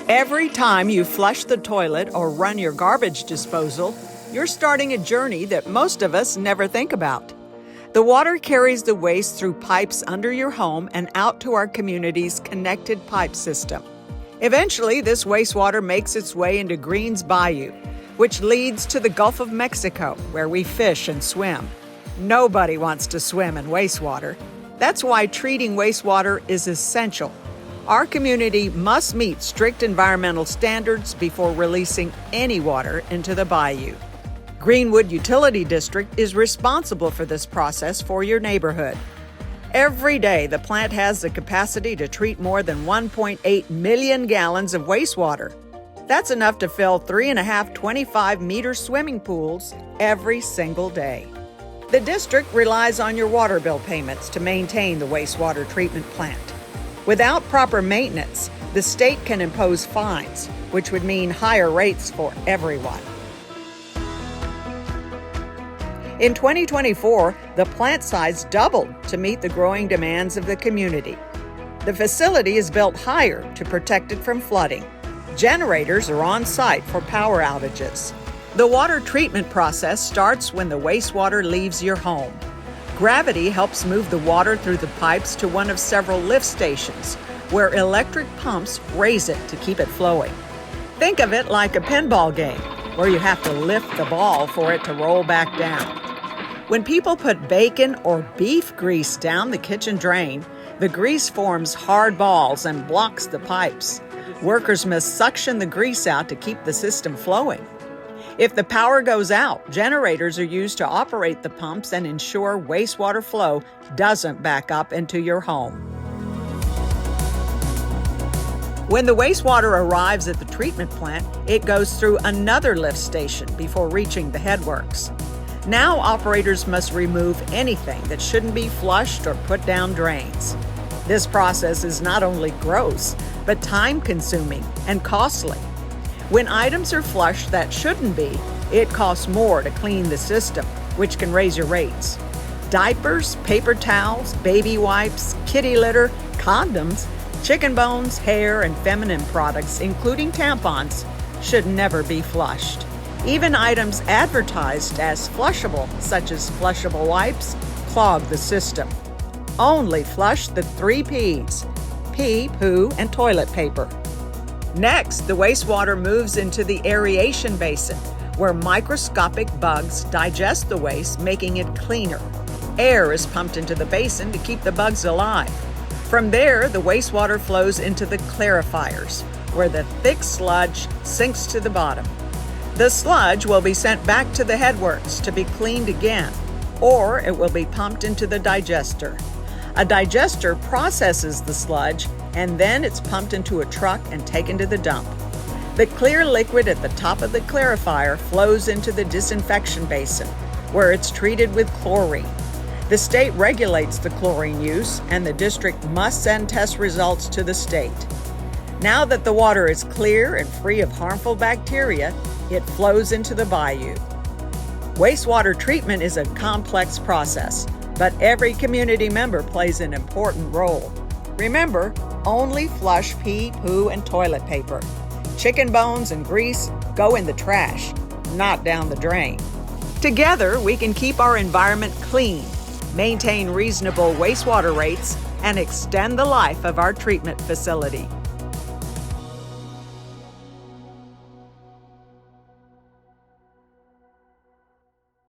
Every time you flush the toilet or run your garbage disposal, you're starting a journey that most of us never think about. The water carries the waste through pipes under your home and out to our community's connected pipe system. Eventually, this wastewater makes its way into Green's Bayou, which leads to the Gulf of Mexico, where we fish and swim. Nobody wants to swim in wastewater. That's why treating wastewater is essential. Our community must meet strict environmental standards before releasing any water into the bayou. Greenwood Utility District is responsible for this process for your neighborhood. Every day, the plant has the capacity to treat more than 1.8 million gallons of wastewater. That's enough to fill 3.5 25-meter swimming pools every single day. The district relies on your water bill payments to maintain the wastewater treatment plant. Without proper maintenance, the state can impose fines, which would mean higher rates for everyone. In 2024, the plant size doubled to meet the growing demands of the community. The facility is built higher to protect it from flooding. Generators are on site for power outages. The water treatment process starts when the wastewater leaves your home. Gravity helps move the water through the pipes to one of several lift stations, where electric pumps raise it to keep it flowing. Think of it like a pinball game, where you have to lift the ball for it to roll back down. When people put bacon or beef grease down the kitchen drain, the grease forms hard balls and blocks the pipes. Workers must suction the grease out to keep the system flowing. If the power goes out, generators are used to operate the pumps and ensure wastewater flow doesn't back up into your home. When the wastewater arrives at the treatment plant, it goes through another lift station before reaching the headworks. Now operators must remove anything that shouldn't be flushed or put down drains. This process is not only gross, but time-consuming and costly. When items are flushed that shouldn't be, it costs more to clean the system, which can raise your rates. Diapers, paper towels, baby wipes, kitty litter, condoms, chicken bones, hair, and feminine products, including tampons, should never be flushed. Even items advertised as flushable, such as flushable wipes, clog the system. Only flush the 3 Ps: pee, poo, and toilet paper. Next, the wastewater moves into the aeration basin, where microscopic bugs digest the waste, making it cleaner. Air is pumped into the basin to keep the bugs alive. From there, the wastewater flows into the clarifiers, where the thick sludge sinks to the bottom. The sludge will be sent back to the headworks to be cleaned again, or it will be pumped into the digester. A digester processes the sludge, and then it's pumped into a truck and taken to the dump. The clear liquid at the top of the clarifier flows into the disinfection basin, where it's treated with chlorine. The state regulates the chlorine use, and the district must send test results to the state. Now that the water is clear and free of harmful bacteria, it flows into the bayou. Wastewater treatment is a complex process, but every community member plays an important role. Remember, only flush pee, poo, and toilet paper. Chicken bones and grease go in the trash, not down the drain. Together, we can keep our environment clean, maintain reasonable wastewater rates, and extend the life of our treatment facility.